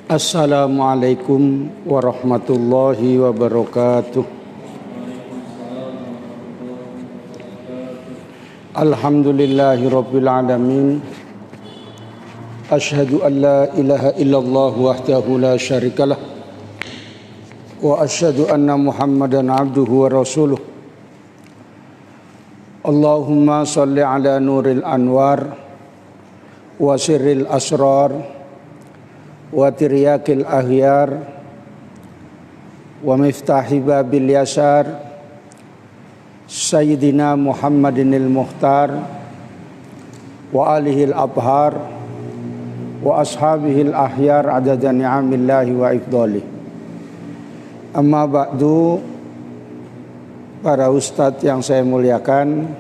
Assalamualaikum warahmatullahi wabarakatuh. Alhamdulillahi rabbil alamin. Ashhadu an la ilaha illallah wahdahu la syarikalah. Wa ashhadu anna Muhammadan abduhu wa rasuluh. Allahumma salli ala nuril anwar wa sirril asrar wa tiryakil ahyar wa miftahi babil yasar Sayyidina Muhammadinil Muhtar wa alihil abhar wa ashabihil ahyar adada ni'amillahi wa ifdalih. Amma ba'du, para ustadz yang saya muliakan,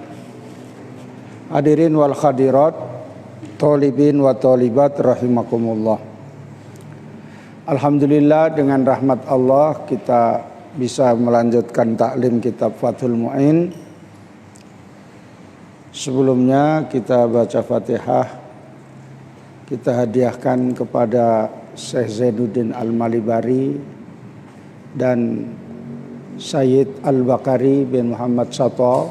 hadirin wal khadirat, thalibin wa thalibat rahimakumullah. Alhamdulillah, dengan rahmat Allah kita bisa melanjutkan taklim kitab Fathul Mu'in. Sebelumnya kita baca Fatihah, kita hadiahkan kepada Syekh Zainuddin Al-Malibari dan Sayyid Al-Bakari bin Muhammad Sato.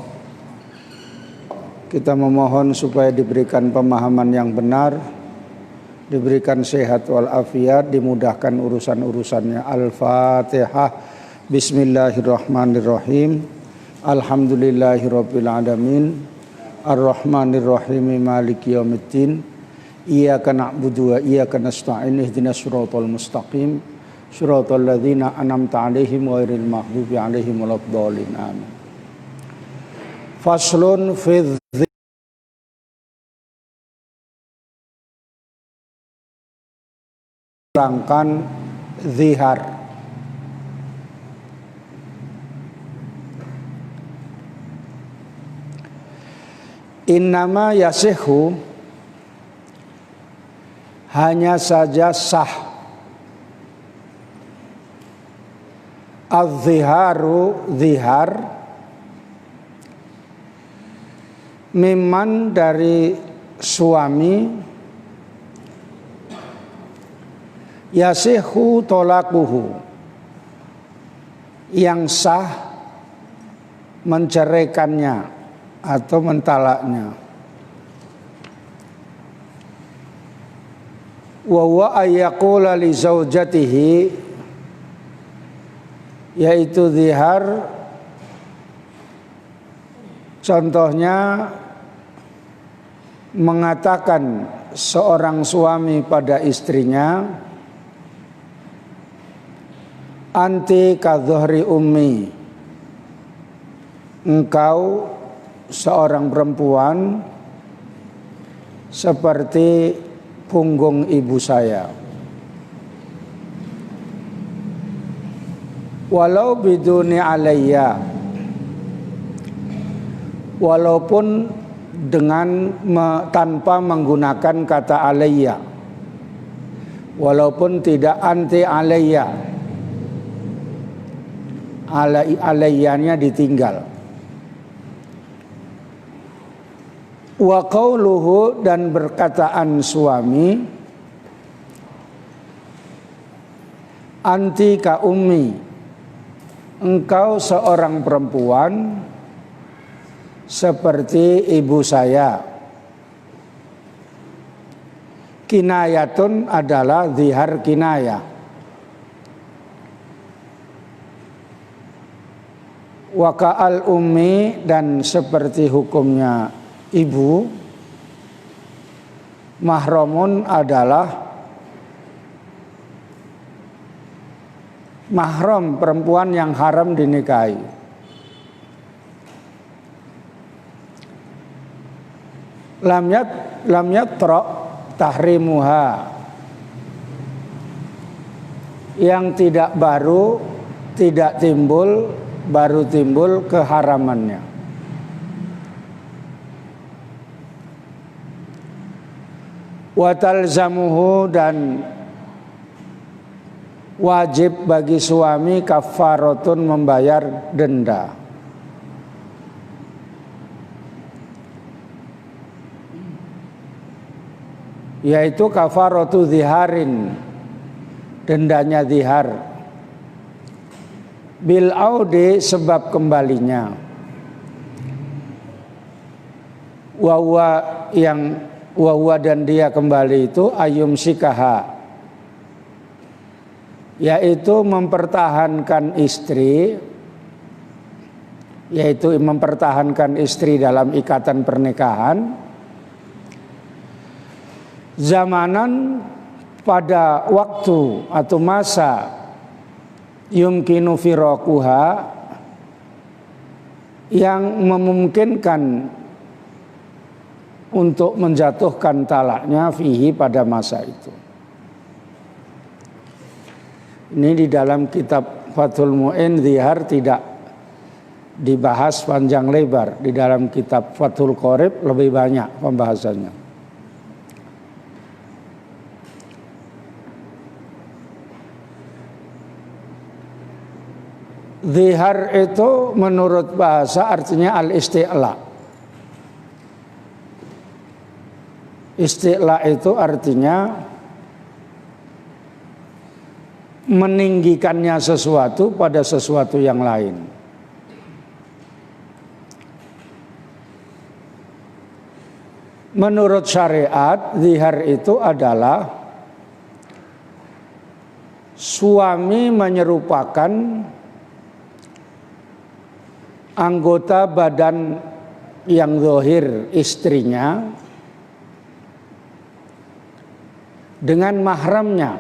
Kita memohon supaya diberikan pemahaman yang benar, diberikan sehat walafiat, dimudahkan urusan-urusannya. Al-Fatihah. Bismillahirrahmanirrahim. Alhamdulillahirabbil alamin. Arrahmanirrahim. Maliki yaumiddin. Iyyaka na'budu wa iyyaka nasta'in. Ihdinas siratal mustaqim. Siratal ladzina an'amta 'alaihim ghairil maghdubi 'alaihim waladdallin. Amin. Faslun fi rangkan zihar. Innama yasihu, hanya saja sah, az-ziharu, zihar, mimman, dari suami, yasihu tolakuhu, yang sah menceraikannya atau mentalaknya. Wa huwa ayyaqula li zaujatihi, yaitu zihar, contohnya mengatakan seorang suami pada istrinya, anti kadzohri ummi, engkau seorang perempuan seperti punggung ibu saya. Walau biduni alayya, walaupun dengan tanpa menggunakan kata alayya, walaupun tidak anti alayya, alayyanya ditinggal. Wa qauluhu, dan berkataan suami, anti ka ummi, engkau seorang perempuan seperti ibu saya. Kinayatun adalah zihar kinayah. Wa ka'al ummi, dan seperti hukumnya ibu. Mahramun adalah mahram, perempuan yang haram dinikahi. Lam yatra tahrimuha, yang tidak baru, tidak timbul, baru timbul keharamannya. Wa talzamuhu, dan wajib bagi suami kafaratun, membayar denda. yaitu kafaratu ziharin, dendanya zihar. Bil audi sebab kembalinya. Wahwa dan dia kembali itu ayum sikaha, yaitu mempertahankan istri, dalam ikatan pernikahan zamanan pada waktu atau masa yumkinu firaquha yang memungkinkan untuk menjatuhkan talaknya fihi pada masa itu. Ini di dalam kitab Fathul Mu'in zihar tidak dibahas panjang lebar. Di dalam kitab Fathul Qorib lebih banyak pembahasannya. Zihar itu menurut bahasa artinya al-isti'la. Isti'la itu artinya meninggikannya sesuatu pada sesuatu yang lain. Menurut syariat, zihar itu adalah suami menyerupakan anggota badan yang zahir istrinya dengan mahramnya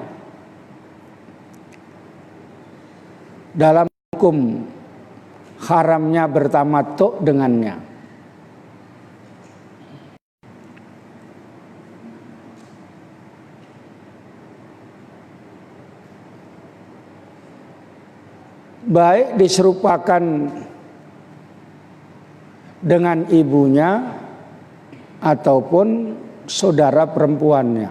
dalam hukum haramnya bertamattu dengannya. Baik diserupakan dengan ibunya ataupun saudara perempuannya.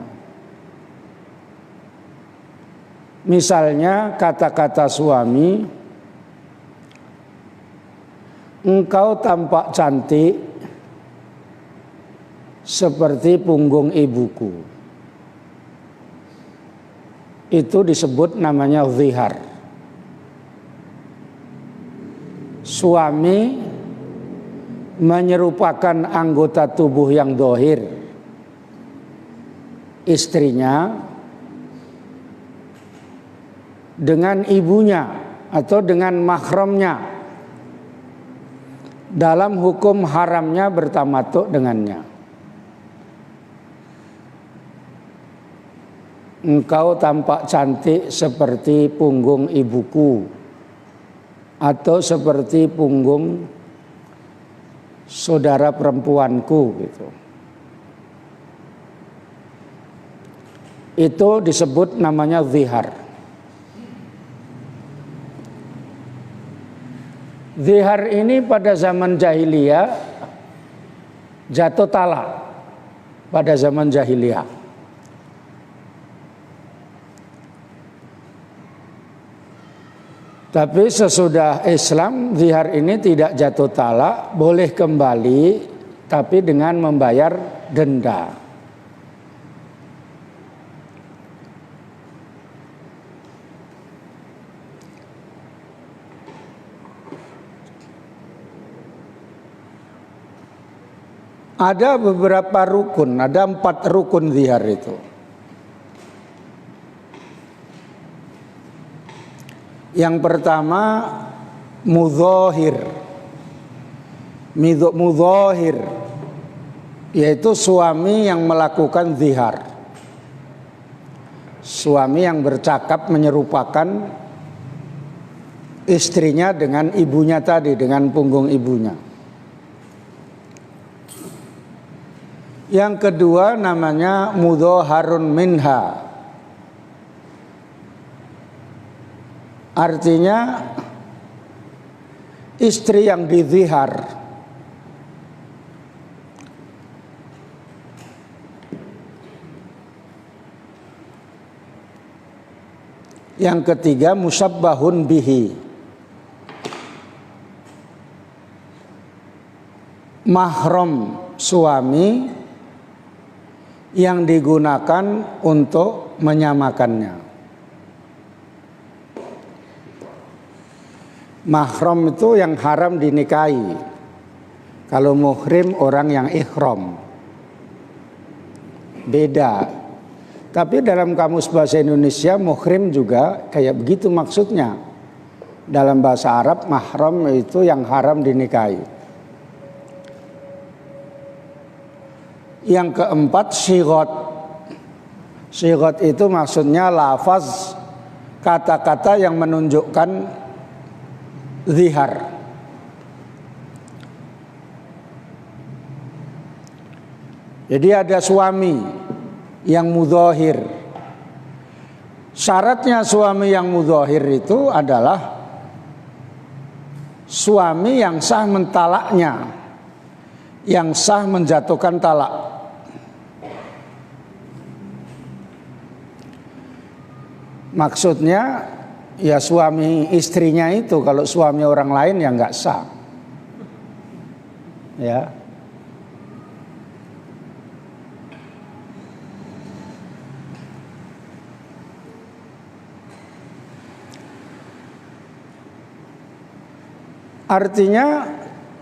Misalnya kata-kata suami, engkau tampak cantik seperti punggung ibuku. Itu disebut namanya zihar. Suami menyerupakan anggota tubuh yang zahir istrinya dengan ibunya atau dengan mahramnya dalam hukum haramnya bertamattu dengannya. Engkau tampak cantik seperti punggung ibuku atau seperti punggung saudara perempuanku gitu. Itu disebut namanya zihar. Zihar ini pada zaman jahiliyah jatuh talak pada zaman jahiliyah. Tapi sesudah Islam, zihar ini tidak jatuh talak, boleh kembali, tapi dengan membayar denda. Ada beberapa rukun, ada 4 rukun zihar itu. Yang pertama mudhahir. Mudhahir yaitu suami yang melakukan zihar. Suami yang bercakap menyerupakan istrinya dengan ibunya tadi, dengan punggung ibunya. Yang kedua namanya mudhaharun minha. Artinya istri yang dizihar yang ketiga musyabbahun bihi, mahram suami yang digunakan untuk menyamakannya. Mahram itu yang haram dinikahi. Kalau muhrim orang yang ihram. Beda. Tapi dalam kamus bahasa Indonesia muhrim juga kayak begitu maksudnya. Dalam bahasa Arab mahram itu yang haram dinikahi. Yang keempat syighot. Syighot itu maksudnya lafaz, kata-kata yang menunjukkan zihar. Jadi ada suami yang mudhahir. Syaratnya suami yang mudhahir itu adalah suami yang sah mentalaknya, yang sah menjatuhkan talak. Maksudnya ya suami istrinya itu, kalau suami orang lain ya nggak sah. Ya. Artinya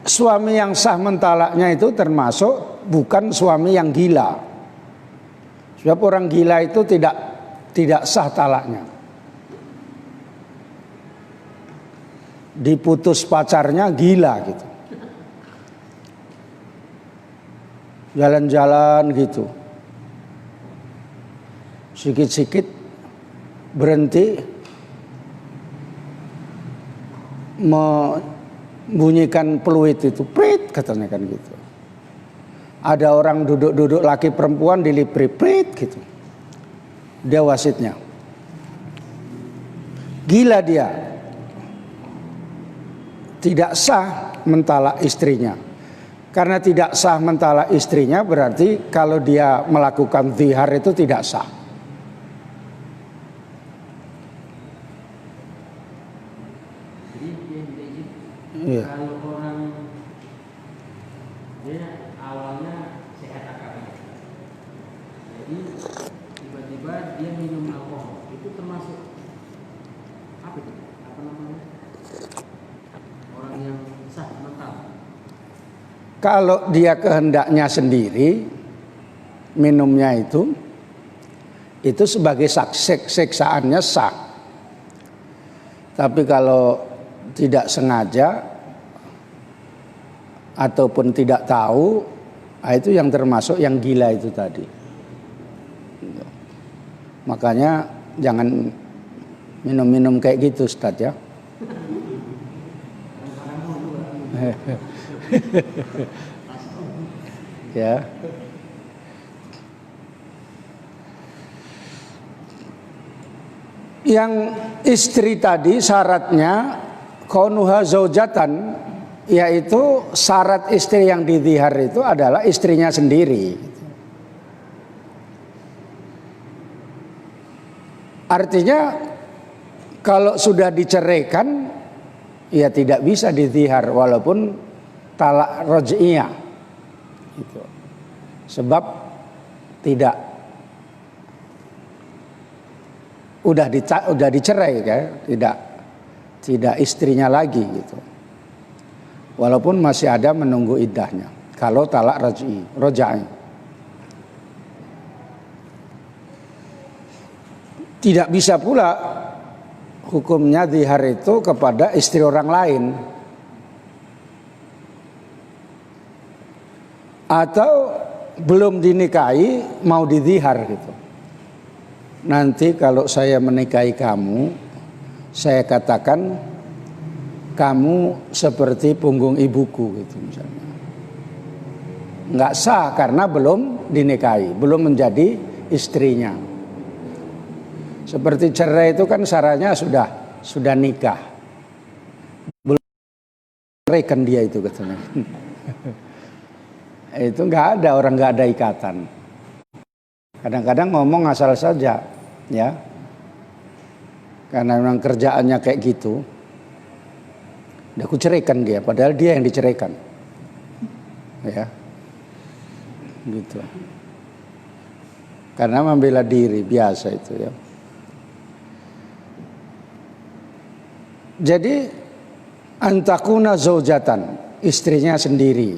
suami yang sah mentalaknya itu termasuk bukan suami yang gila. Sebab orang gila itu tidak sah talaknya. Diputus pacarnya gila gitu. Jalan-jalan gitu. Sikit-sikit berhenti membunyikan peluit itu, prit katanya kan gitu. Ada orang duduk-duduk laki perempuan dilipri, prit gitu. Dia wasitnya. Gila dia. Tidak sah mentalak istrinya. Karena tidak sah mentalak istrinya berarti kalau dia melakukan zihar itu tidak sah. Iya. Kalau orang dia awalnya sehat akalnya, jadi tiba-tiba dia minum alkohol, itu termasuk apa itu? Apa namanya? Orang yang sah mental. Kalau dia kehendaknya sendiri minumnya itu sebagai seksaannya sah. Tapi kalau tidak sengaja ataupun tidak tahu, itu yang termasuk yang gila itu tadi. Makanya jangan minum-minum kayak gitu, Ustaz ya. Ya. Yang istri tadi syaratnya kaunuha zaujatan, yaitu syarat istri yang dizihar itu adalah istrinya sendiri. Artinya kalau sudah diceraikan ya tidak bisa dizihar walaupun talak raj'iyah. Gitu. Sebab tidak udah dicerai kan, tidak istrinya lagi gitu. Walaupun masih ada menunggu iddahnya. Kalau talak raj'i. Tidak bisa pula hukumnya zihar itu kepada istri orang lain. Atau belum dinikahi mau dizihar gitu. Nanti kalau saya menikahi kamu, saya katakan kamu seperti punggung ibuku gitu misalnya. Nggak sah karena belum dinikahi, belum menjadi istrinya. Seperti cerai itu kan syaratnya sudah nikah. Belum ceraikan dia itu katanya. Itu nggak ada, orang nggak ada ikatan. Kadang-kadang ngomong asal saja, ya. Karena memang kerjaannya kayak gitu. Udah aku ceraikan dia, padahal dia yang diceraikan. Ya. Gitu. Karena membela diri biasa itu ya. Jadi antakuna zaujatan, istrinya sendiri.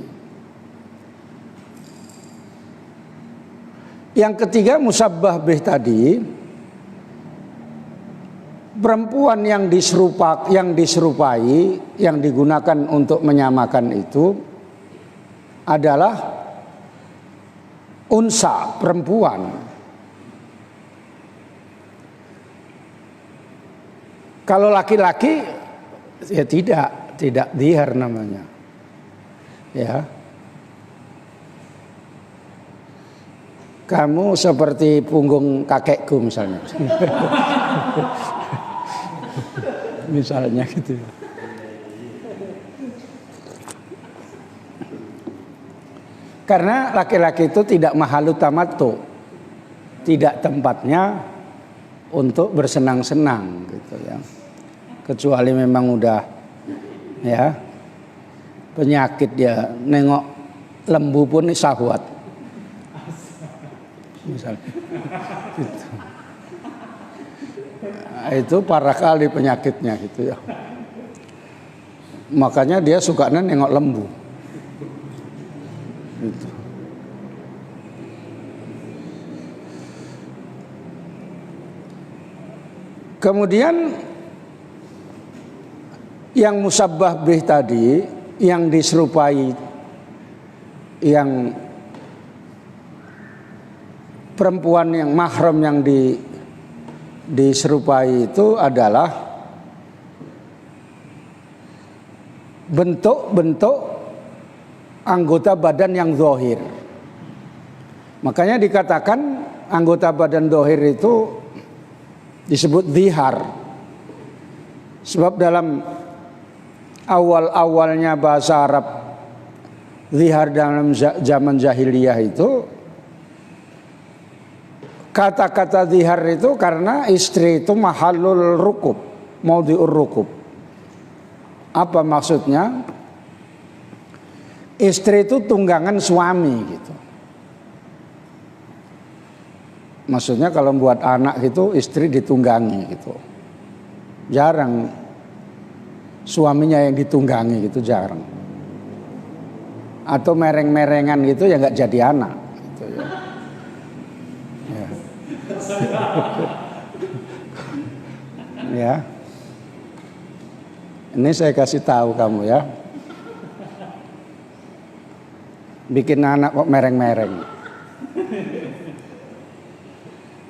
Yang ketiga musabbah bih tadi, perempuan yang diserupai, yang digunakan untuk menyamakan itu adalah unsa, perempuan. Kalau laki-laki ya tidak dhihar namanya. Ya. Kamu seperti punggung kakekku misalnya. Misalnya gitu. Karena laki-laki itu tidak mahalu tamattu, tidak tempatnya untuk bersenang-senang gitu ya. Kecuali memang udah ya penyakit dia, nengok lembu pun syahwat. Misalnya gitu. Nah, itu parah kali penyakitnya gitu ya. Makanya dia sukanya nengok lembu. Gitu. Kemudian yang musabbah bih tadi, yang diserupai, yang perempuan yang mahram yang diserupai itu adalah bentuk-bentuk anggota badan yang zahir. Makanya dikatakan anggota badan zahir itu disebut dhihar. Sebab dalam awal-awalnya bahasa Arab dhihar dalam zaman jahiliyah itu, kata-kata dhihar itu karena istri itu mahallul rukub, maudhi'ur rukub. Apa maksudnya? Istri itu tunggangan suami gitu. Maksudnya kalau buat anak itu istri ditunggangi gitu. Jarang suaminya yang ditunggangi gitu, jarang. Atau mereng-merengan gitu ya nggak jadi anak gitu ya. Ya. Ya. Ini saya kasih tahu kamu ya. Bikin anak kok mereng-mereng.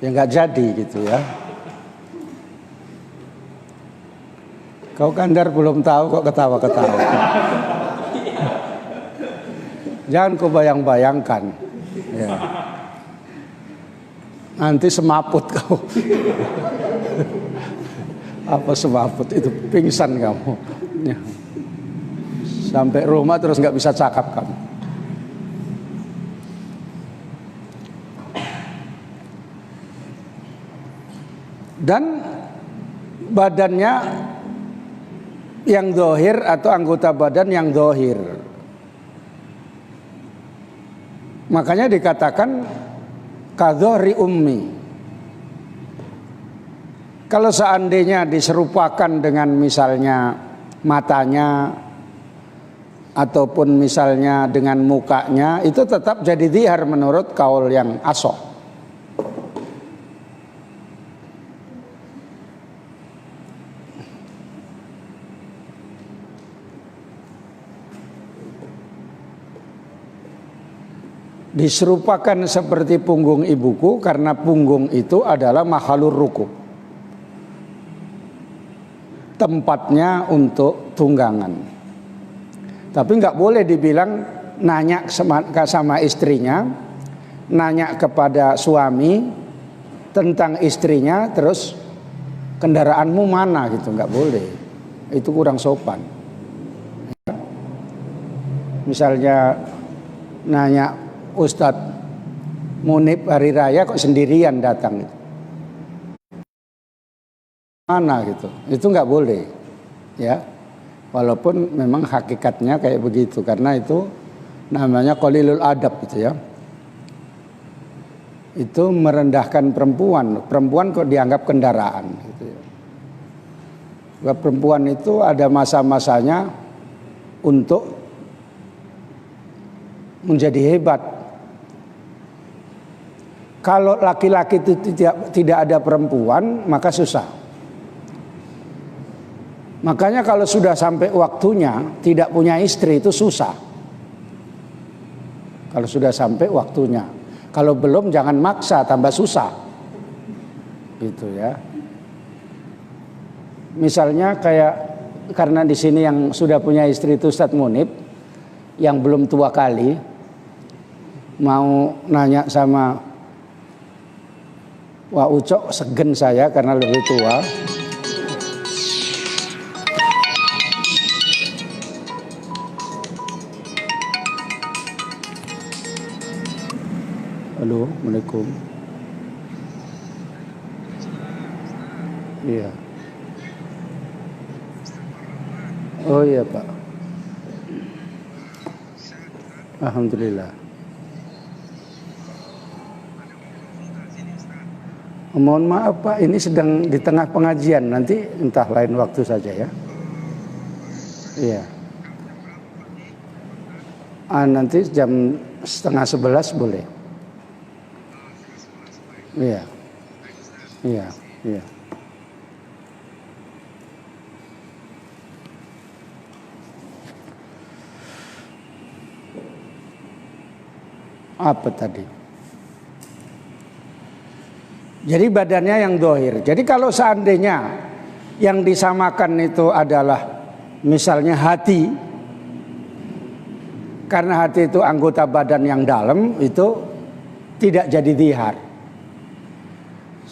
Ya nggak jadi gitu ya. Kau Kandar belum tahu kok ketawa-ketawa. Jangan kau bayang-bayangkan. Ya. Nanti semaput kau. Apa semaput itu, pingsan kamu. Ya. Sampai rumah terus nggak bisa cakap kamu. Dan badannya yang zahir atau anggota badan yang zahir. Makanya dikatakan kadhari ummi. Kalau seandainya diserupakan dengan misalnya matanya ataupun misalnya dengan mukanya, itu tetap jadi dhihar menurut kaul yang ashah. Diserupakan seperti punggung ibuku karena punggung itu adalah mahalur rukub, tempatnya untuk tunggangan. Tapi nggak boleh dibilang nanya sama istrinya, nanya kepada suami tentang istrinya, terus kendaraanmu mana gitu, nggak boleh. Itu kurang sopan. Misalnya nanya, Ustadz Munib hari raya kok sendirian datang gitu. Mana gitu, itu nggak boleh ya, walaupun memang hakikatnya kayak begitu, karena itu namanya qalilul adab gitu ya. Itu merendahkan perempuan kok dianggap kendaraan gitu ya. Sebab perempuan itu ada masa-masanya untuk menjadi hebat. Kalau laki-laki itu tidak ada perempuan, maka susah. Makanya kalau sudah sampai waktunya tidak punya istri itu susah. Kalau sudah sampai waktunya. Kalau belum jangan maksa, tambah susah. Gitu ya. Misalnya kayak karena di sini yang sudah punya istri itu Ustadz Munib, yang belum tua kali, mau nanya sama Wah Ucok, segen saya karena lebih tua. Halo, Assalamualaikum. Iya. Oh iya Pak. Alhamdulillah. Mohon maaf Pak, ini sedang di tengah pengajian, nanti entah lain waktu saja ya. Iya. Nanti jam 10:30 boleh. Iya. Iya, iya. Apa tadi? Jadi badannya yang dohir. Jadi kalau seandainya yang disamakan itu adalah misalnya hati, karena hati itu anggota badan yang dalam, itu tidak jadi dihar.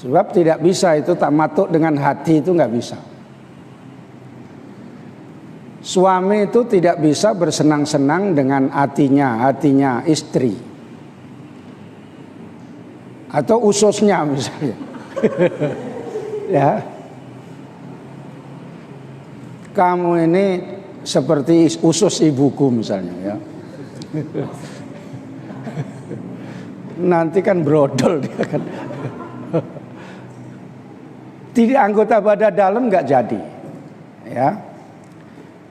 Sebab tidak bisa itu tamatuk dengan hati, itu nggak bisa. Suami itu tidak bisa bersenang-senang dengan hatinya istri. Atau ususnya misalnya. Ya. Kamu ini seperti usus ibuku misalnya ya. Nanti kan brodol dia kan. Tidak, anggota badan dalam nggak jadi. Ya.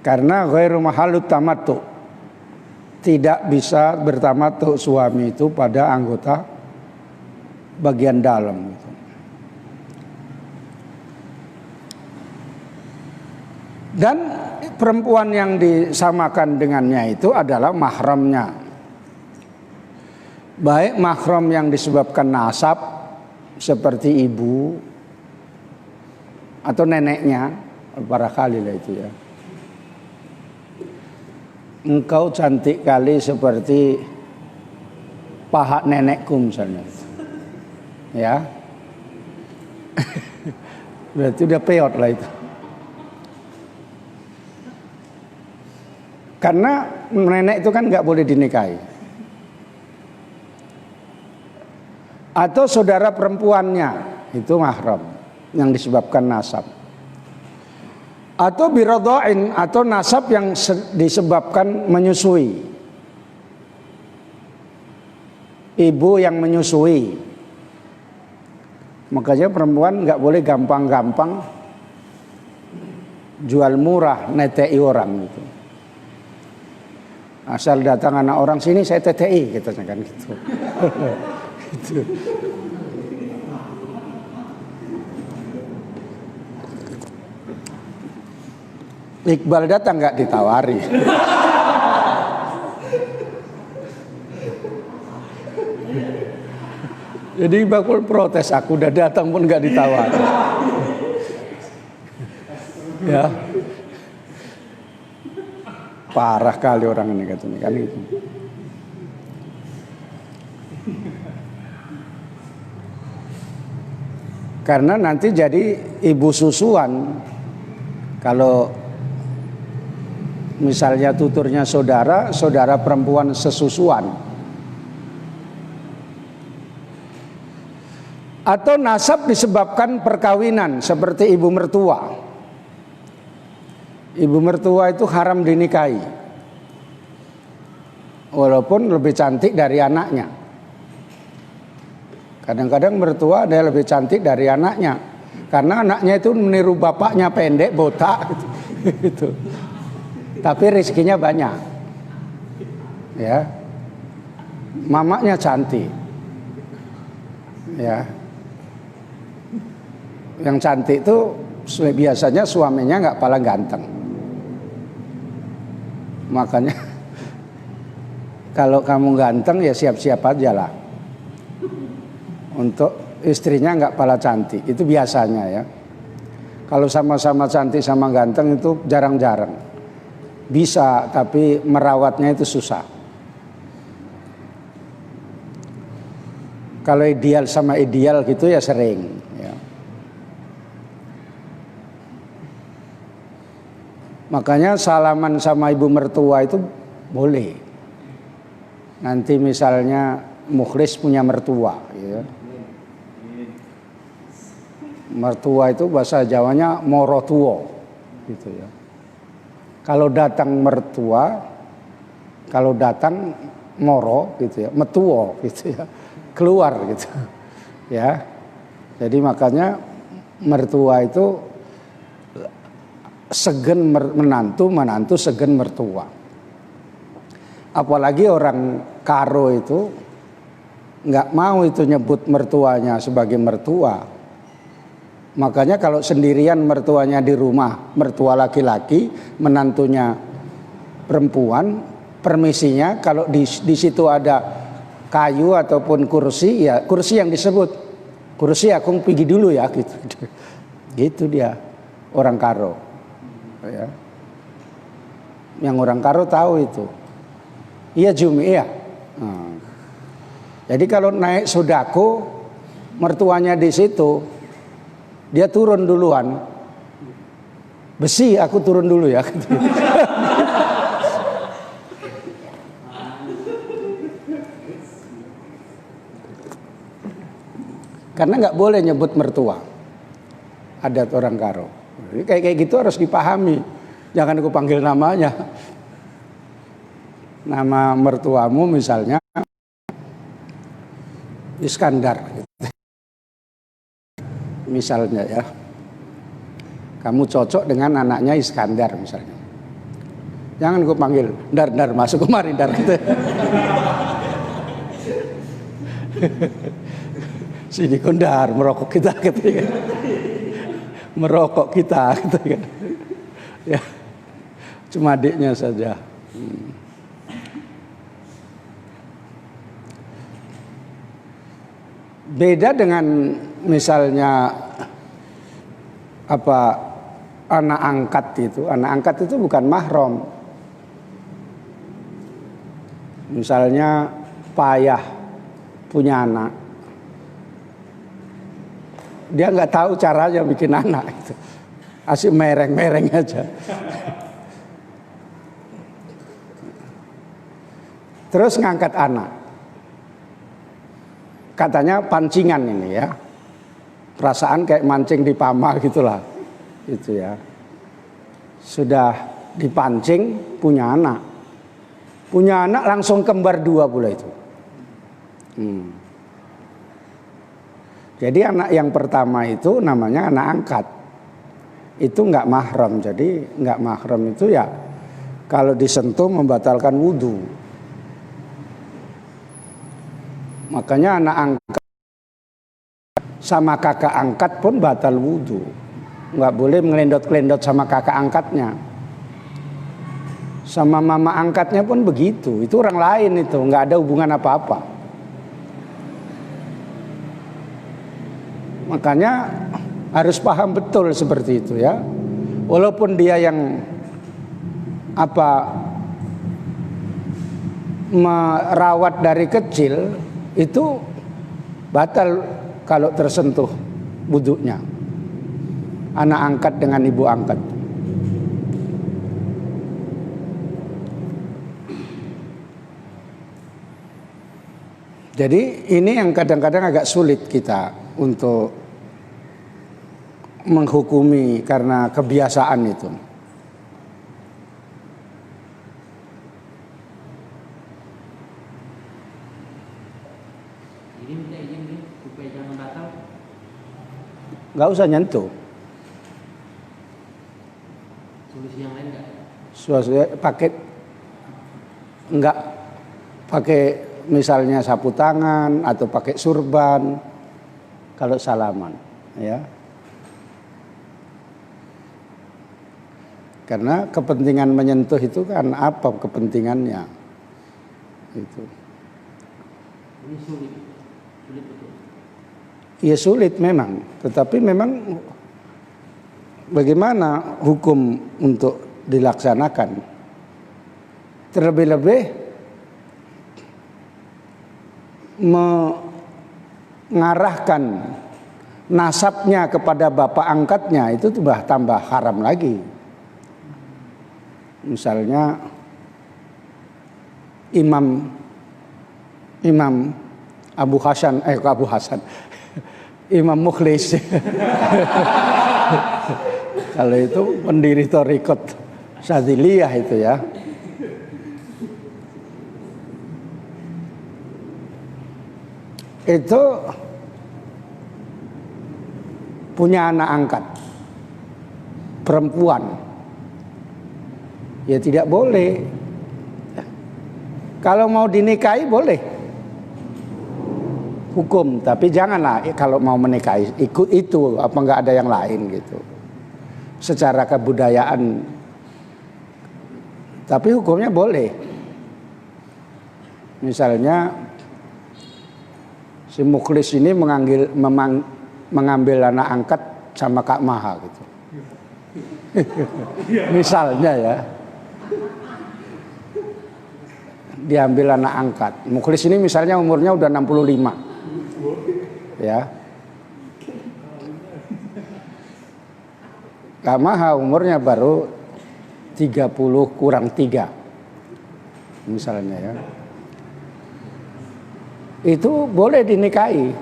Karena ghairu mahalut tamattu. Tidak bisa bertamattu suami itu pada anggota bagian dalam gitu. Dan perempuan yang disamakan dengannya itu adalah mahramnya. Baik mahram yang disebabkan nasab seperti ibu atau neneknya, barangkali lah itu ya. Engkau cantik kali seperti paha nenekku misalnya. Ya, berarti udah peot lah itu. Karena nenek itu kan nggak boleh dinikahi. Atau saudara perempuannya itu mahram yang disebabkan nasab. Atau biradhain, atau nasab yang disebabkan menyusui. Ibu yang menyusui. Makanya perempuan nggak boleh gampang-gampang jual murah, netei orang gitu. Asal datang anak orang sini saya tetei, katanya kan gitu. Gitu. Iqbal datang nggak ditawari. Jadi bakul protes, aku udah datang pun nggak ditawar. Ya, parah kali orang ini katanya kan itu. Karena nanti jadi ibu susuan. Kalau misalnya tuturnya saudara perempuan sesusuan. Atau nasab disebabkan perkawinan seperti ibu mertua. Ibu mertua itu haram dinikahi. Walaupun lebih cantik dari anaknya. Kadang-kadang mertua ada lebih cantik dari anaknya. Karena anaknya itu meniru bapaknya pendek, botak gitu. Tapi rezekinya banyak. Ya. Mamanya cantik. Ya. Yang cantik itu biasanya suaminya nggak paling ganteng. Makanya kalau kamu ganteng ya siap-siap aja lah untuk istrinya nggak pala cantik. Itu biasanya ya. Kalau sama-sama cantik sama ganteng itu jarang-jarang. Bisa, tapi merawatnya itu susah. Kalau ideal sama ideal gitu ya sering ya. Makanya salaman sama ibu mertua itu boleh. Nanti misalnya Mukhlis punya mertua ya. Mertua itu bahasa Jawanya morotuo gitu ya. Kalau datang mertua, kalau datang moro gitu ya, metuo gitu ya, keluar gitu ya. Jadi makanya mertua itu segen menantu, menantu segen mertua. Apalagi orang Karo itu nggak mau itu nyebut mertuanya sebagai mertua. Makanya kalau sendirian mertuanya di rumah, mertua laki-laki, menantunya perempuan, permisinya kalau di situ ada kayu ataupun kursi, ya kursi yang disebut. Kursi aku pergi dulu ya gitu. Gitu dia orang Karo. Ya. Yang orang Karo tahu itu. Iya Jumi iya. Nah. Jadi kalau naik sodako, mertuanya di situ, dia turun duluan. Besi aku turun dulu ya. Karena nggak boleh nyebut mertua. Adat orang Karo. Kayak gitu harus dipahami. Jangan aku panggil namanya. Nama mertuamu misalnya Iskandar. Misalnya ya. Kamu cocok dengan anaknya Iskandar misalnya. Jangan aku panggil Dar masuk kemari Dar gitu. Sini Kondar merokok kita gitu kan. Merokok kita gitu kan. Ya. Cuma adiknya saja. Beda dengan misalnya anak angkat itu. Anak angkat itu bukan mahram. Misalnya payah punya anak. Dia nggak tahu caranya bikin anak itu. Asik mereng-mereng aja. Terus ngangkat anak. Katanya pancingan ini ya. Perasaan kayak mancing di pama gitulah. Gitu ya. Sudah dipancing punya anak. Punya anak langsung kembar 2 pula itu. Jadi anak yang pertama itu namanya anak angkat. Itu nggak mahram. Jadi nggak mahram itu ya kalau disentuh membatalkan wudhu. Makanya anak angkat sama kakak angkat pun batal wudhu. Nggak boleh ngelendot-kelendot sama kakak angkatnya. Sama mama angkatnya pun begitu. Itu orang lain itu, nggak ada hubungan apa-apa. Makanya harus paham betul seperti itu ya. Walaupun dia yang merawat dari kecil, itu batal kalau tersentuh wudhunya. Anak angkat dengan ibu angkat. Jadi ini yang kadang-kadang agak sulit kita untuk menghukumi karena kebiasaan itu. Jadi minta izin nih supaya jangan batal. nggak usah nyentuh. Solusi yang lain nggak? Nggak pakai misalnya sapu tangan atau pakai surban kalau salaman, ya. Karena kepentingan menyentuh itu kan apa kepentingannya? Itu. Ini sulit betul. Ya sulit memang, tetapi memang bagaimana hukum untuk dilaksanakan? Terlebih-lebih mengarahkan nasabnya kepada bapak angkatnya itu tambah haram lagi. Misalnya Imam Abu Hasan Imam Mukhlis kalau itu pendiri Thariqat Syadziliyah itu ya. Itu punya anak angkat perempuan, ya tidak boleh. Kalau mau dinikahi boleh hukum, tapi janganlah kalau mau menikahi ikut itu, apa nggak ada yang lain gitu. Secara kebudayaan, tapi hukumnya boleh. Misalnya si Mukhlis ini mengambil anak angkat sama Kak Maha gitu. Misalnya ya, diambil anak angkat. Mukhlis ini misalnya umurnya udah 65. Ya. Kak Maha umurnya baru 30 kurang 3. Misalnya ya. Itu boleh dinikahi.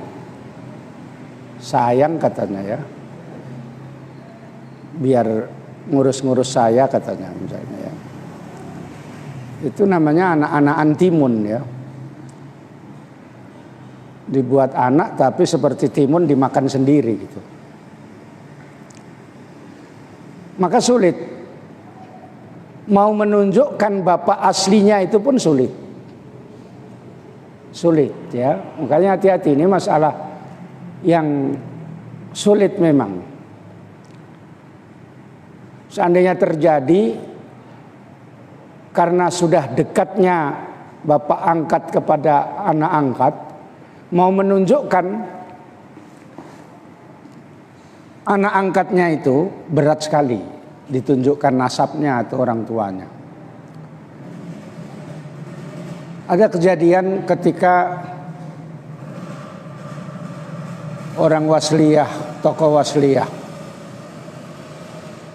Sayang katanya ya. Biar ngurus-ngurus saya katanya misalnya ya. Itu namanya anak-anak antimun ya. Dibuat anak tapi seperti timun dimakan sendiri gitu. Maka sulit. Mau menunjukkan bapak aslinya itu pun sulit. Sulit ya. Makanya hati-hati, ini masalah yang sulit memang. Seandainya terjadi karena sudah dekatnya bapak angkat kepada anak angkat, mau menunjukkan anak angkatnya itu berat sekali ditunjukkan nasabnya atau orang tuanya. Ada kejadian ketika orang wasliyah, tokoh wasliyah,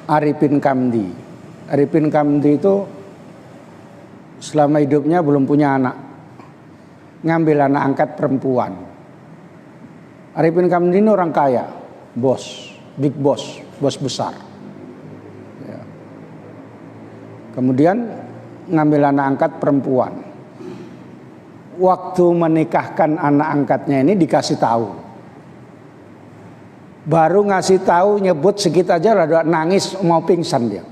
Arifin Kamdi. Arifin Kamdi itu selama hidupnya belum punya anak, ngambil anak angkat perempuan. Arifin Kamdi ini orang kaya, bos, big boss, bos besar. Ya. Kemudian ngambil anak angkat perempuan. Waktu menikahkan anak angkatnya ini dikasih tahu. Baru ngasih tahu, nyebut sedikit aja rada nangis mau pingsan dia.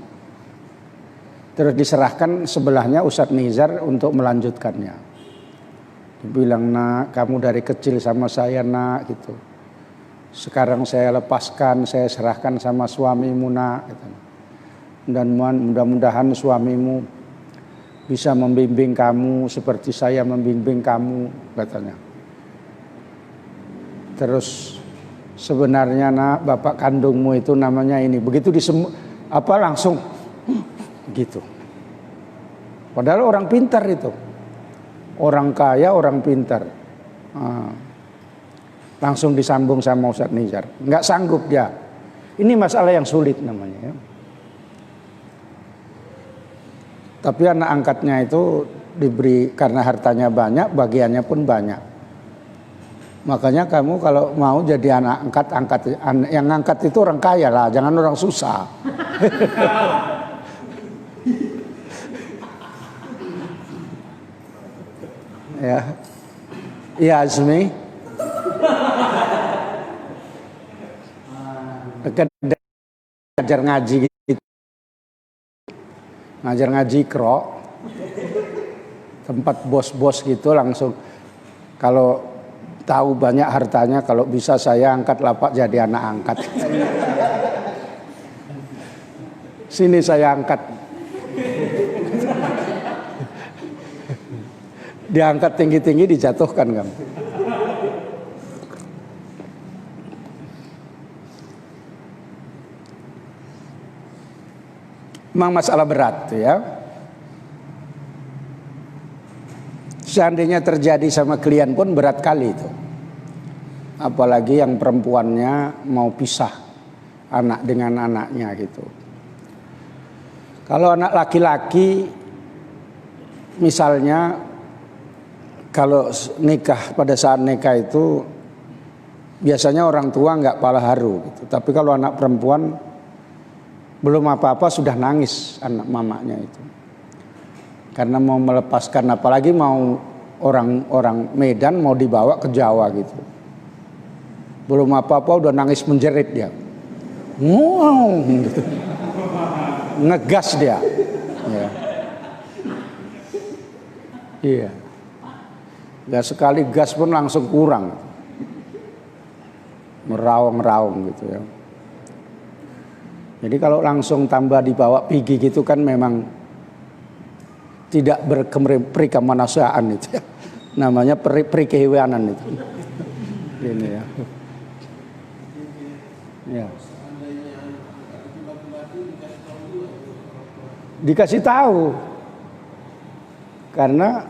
Terus diserahkan sebelahnya Ustadz Nizar untuk melanjutkannya. Bilang, nak, kamu dari kecil sama saya nak gitu. Sekarang saya lepaskan, saya serahkan sama suamimu nak. Gitu. Dan mudah-mudahan suamimu bisa membimbing kamu seperti saya membimbing kamu, katanya. Terus sebenarnya nak, bapak kandungmu itu namanya ini. Begitu langsung gitu. Padahal orang pintar itu, orang kaya, orang pintar. Langsung disambung sama Ustadz Nizar. Nggak sanggup dia. Ini masalah yang sulit namanya ya. Tapi anak angkatnya itu diberi, karena hartanya banyak, bagiannya pun banyak. Makanya kamu kalau mau jadi anak angkat, yang angkat itu orang kaya lah, jangan orang susah. Ya, iya Azmi. dekat ngajar ngaji gitu. Ngajar ngaji Iqra, tempat bos-bos gitu, langsung kalau tahu banyak hartanya, kalau bisa saya angkat lapak jadi anak angkat. Sini saya angkat. Diangkat tinggi-tinggi, dijatuhkan kamu. Memang masalah berat tuh ya. Seandainya terjadi sama klien pun berat kali itu. Apalagi yang perempuannya mau pisah anak dengan anaknya gitu. Kalau anak laki-laki misalnya, kalau nikah, pada saat nikah itu biasanya orang tua nggak pala haru gitu. Tapi kalau anak perempuan belum apa-apa sudah nangis anak mamanya itu. Karena mau melepaskan, apalagi mau orang Medan mau dibawa ke Jawa gitu. Belum apa-apa udah nangis menjerit dia. Wow, gitu. Ngegas dia. Ya. Iya. Gak sekali gas pun langsung kurang. Meraung-raung gitu ya. Jadi kalau langsung tambah dibawa pergi gitu kan memang tidak berperikamanusiaan itu ya. Namanya perikehewanan itu. Ini ya. Ya. Dikasih tahu. Karena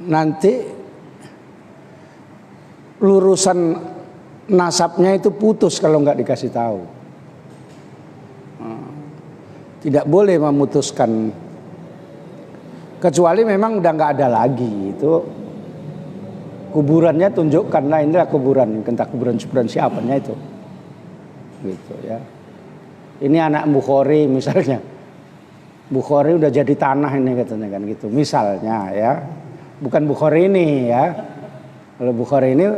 nanti lurusan nasabnya itu putus kalau nggak dikasih tahu. Tidak boleh memutuskan, kecuali memang udah nggak ada lagi itu kuburannya, tunjukkanlah inilah kuburan, entah kuburan siapanya itu, gitu ya. Ini anak Bukhari misalnya, Bukhari udah jadi tanah ini katanya kan gitu, misalnya ya, bukan Bukhari ini ya. Kalau Bukhari ini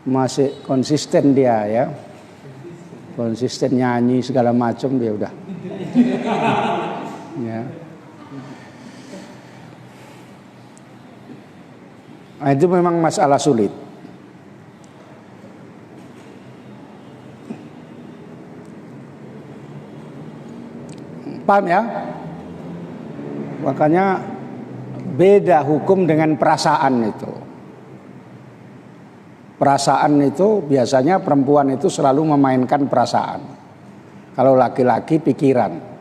masih konsisten dia ya, konsisten nyanyi segala macam dia udah. Ya. Nah, itu memang masalah sulit. Paham ya? Makanya beda hukum dengan perasaan itu. Perasaan itu biasanya perempuan itu selalu memainkan perasaan. Kalau laki-laki pikiran.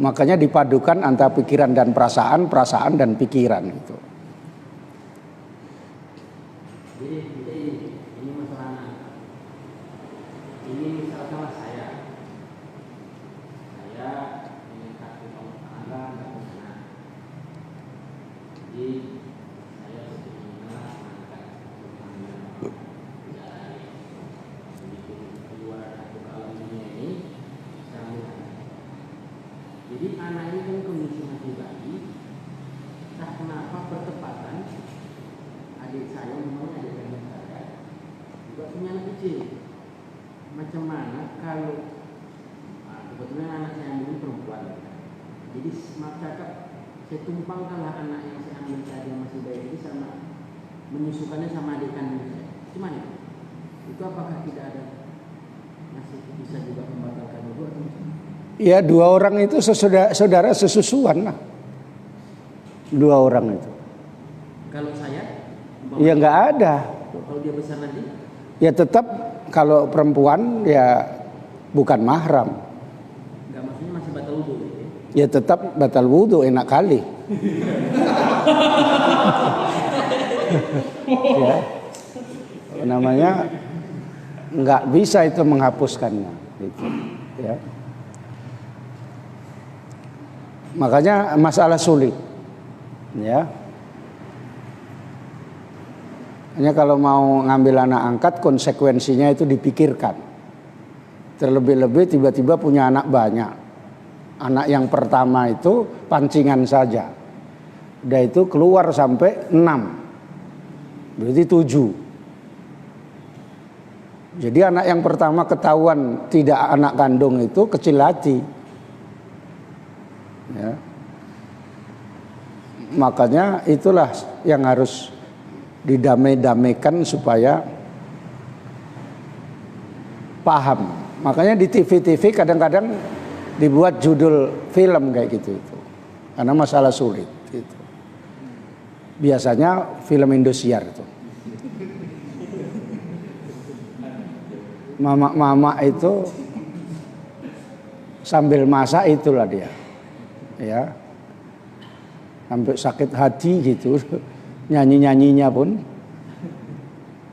Makanya dipadukan antara pikiran dan perasaan, perasaan dan pikiran itu. Jadi ini masalah. Ini misalkan saya ingin kasih tangga nggak bisa. Jadi saya berkeinginan mengangkat tangga dari keluar atau kalau ini sambungan. Jadi anak ini kan kondisi masih bayi. Entah kenapa bertepatan adik saya, memang adik kandung saya juga punya anak kecil. Macam mana kalau kebetulan anak saya ini perempuan, jadi maka saya tumpangkanlah anak yang saya ambil tadi yang masih bayi ini sama menyusukannya sama adik kandung saya. Gimana itu? Itu apakah tidak ada masih bisa juga membatalkan itu atau gimana? Ya, dua orang itu saudara sesusuan lah. Dua orang itu. Kalau saya? Ya nggak ada. Kalau dia besar nanti? Ya tetap kalau perempuan ya bukan mahram. Enggak, maksudnya masih batal wudu gitu ya? Ya tetap batal wudu, enak kali. Ya. Namanya nggak bisa itu menghapuskannya gitu. Ya. Makanya masalah sulit. Ya. Hanya kalau mau ngambil anak angkat konsekuensinya itu dipikirkan. Terlebih-lebih tiba-tiba punya anak banyak. Anak yang pertama itu pancingan saja. Udah itu keluar sampai 6. Berarti 7. Jadi anak yang pertama ketahuan tidak anak kandung itu kecil hati. Ya. Makanya itulah yang harus didamai-damaikan supaya paham. Makanya di TV-TV kadang-kadang dibuat judul film kayak gitu itu. Karena masalah sulit gitu. Biasanya film Indosiar itu. Mama-mama itu sambil masak itulah dia. Ya. Sampai sakit hati gitu. Nyanyi-nyanyinya pun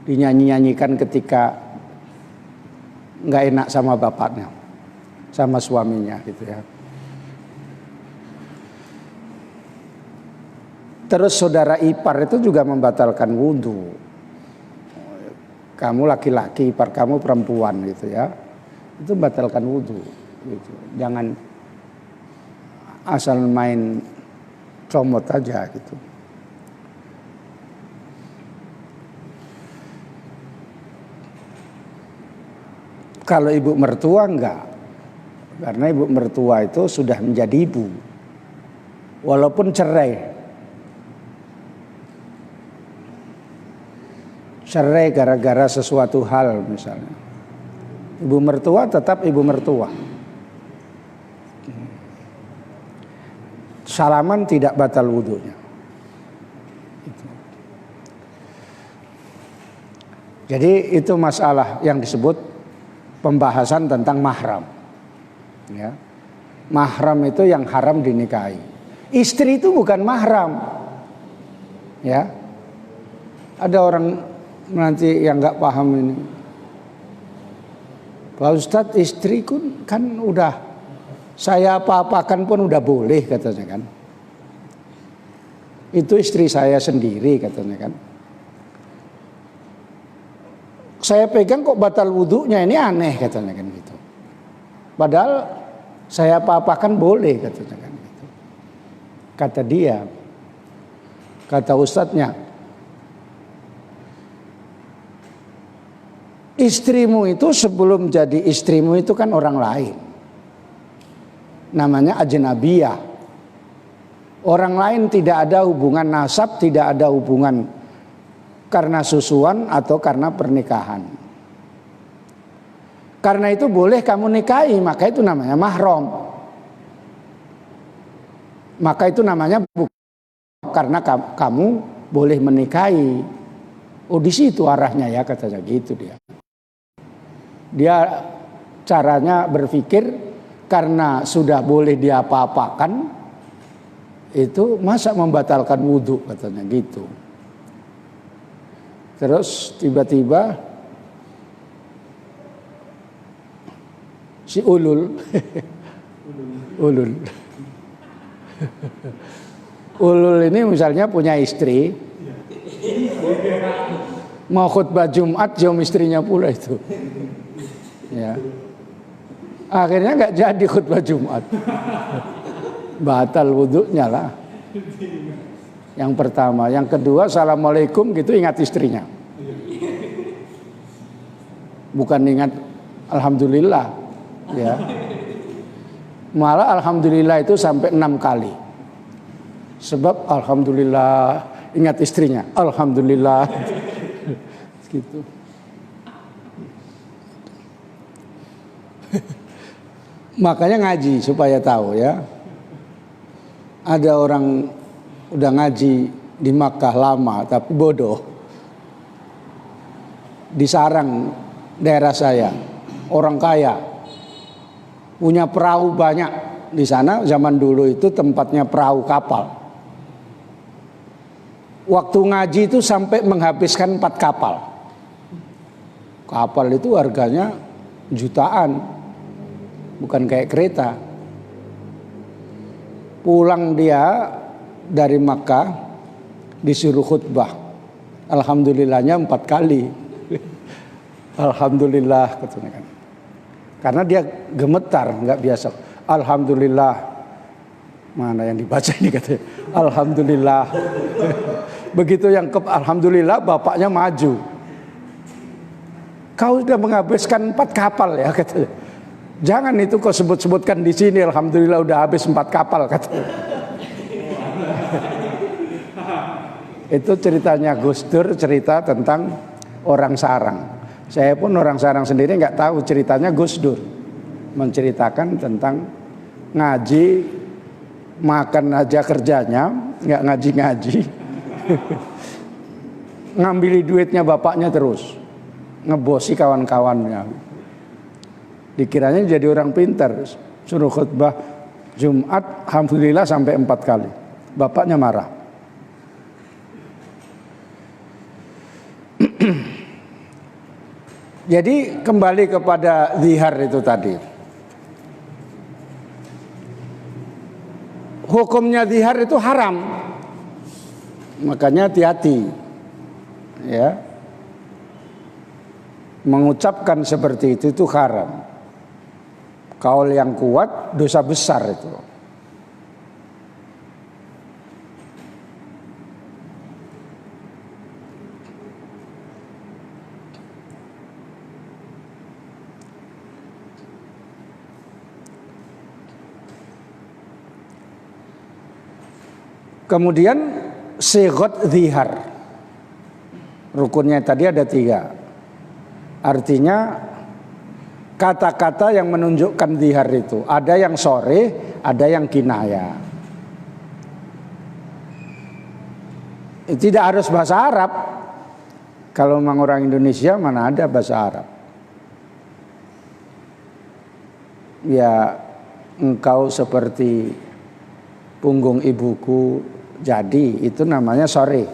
dinyanyi-nyanyikan ketika nggak enak sama bapaknya, sama suaminya gitu ya. Terus saudara ipar itu juga membatalkan wudhu. Kamu laki-laki, ipar kamu perempuan gitu ya, itu batalkan wudhu. Gitu. Jangan asal main comot aja gitu. Kalau ibu mertua enggak, karena ibu mertua itu sudah menjadi ibu, walaupun cerai gara-gara sesuatu hal misalnya, ibu mertua tetap ibu mertua. Salaman tidak batal wudhunya. Jadi itu masalah yang disebut pembahasan tentang mahram. Ya. Mahram itu yang haram dinikahi. Istri itu bukan mahram. Ya. Ada orang nanti yang nggak paham ini. Pak Ustadz, istri kan udah saya apa-apakan pun udah boleh katanya kan. Itu istri saya sendiri katanya kan. Saya pegang kok batal wudhunya, ini aneh katanya kan gitu. Padahal saya apa-apakan boleh katanya kan gitu. Kata dia, kata ustadznya, istrimu itu sebelum jadi istrimu itu kan orang lain. Namanya ajnabiyah. Orang lain tidak ada hubungan nasab, tidak ada hubungan karena susuan atau karena pernikahan. Karena itu boleh kamu nikahi, maka itu namanya mahram. Maka itu namanya karena kamu boleh menikahi. Oh, di situ arahnya ya, katanya gitu dia. Dia caranya berpikir karena sudah boleh diapa-apakan, itu masa membatalkan wudhu, katanya gitu. Terus tiba-tiba si Ulul ini misalnya punya istri, mau khutbah Jumat jam istrinya pula itu. Ya. Akhirnya nggak jadi khutbah Jumat. Batal wudhunya lah. Yang pertama, yang kedua, assalamualaikum gitu ingat istrinya. Bukan ingat alhamdulillah, ya. Malah alhamdulillah itu sampai 6 kali. Sebab alhamdulillah ingat istrinya, alhamdulillah. Gitu. Makanya ngaji supaya tahu ya. Ada orang udah ngaji di Makkah lama tapi bodoh. Di Sarang daerah saya, orang kaya punya perahu banyak di sana. Zaman dulu itu tempatnya perahu kapal. Waktu ngaji itu sampai menghabiskan 4 kapal. Kapal itu harganya jutaan, bukan kayak kereta. Pulang dia dari Makkah disuruh khutbah, alhamdulillahnya 4 kali. Alhamdulillah katanya kan. Karena dia gemetar, nggak biasa. Alhamdulillah. Mana yang dibaca ini katanya? Alhamdulillah. Begitu yang alhamdulillah bapaknya maju. kau sudah menghabiskan 4 kapal ya katanya. Jangan itu kau sebut-sebutkan di sini, alhamdulillah udah habis 4 kapal katanya. Itu ceritanya Gus Dur, cerita tentang orang sarang. Saya pun orang sarang sendiri nggak tahu ceritanya Gus Dur. Menceritakan tentang ngaji, makan aja kerjanya, nggak ngaji-ngaji. Ngambil duitnya bapaknya terus, ngebosi kawan-kawannya. Dikiranya jadi orang pintar, suruh khutbah Jumat, alhamdulillah sampai 4 kali. Bapaknya marah. Jadi kembali kepada zihar itu tadi. Hukumnya zihar itu haram. Makanya hati-hati. Ya, mengucapkan seperti itu haram. Kaul yang kuat dosa besar itu. Kemudian sighat zihar. Rukunnya tadi ada 3. Artinya kata-kata yang menunjukkan zihar itu. Ada yang sharih, ada yang kinayah. Tidak harus bahasa Arab. Kalau memang orang Indonesia mana ada bahasa Arab. Ya, engkau seperti punggung ibuku, jadi itu namanya sharih.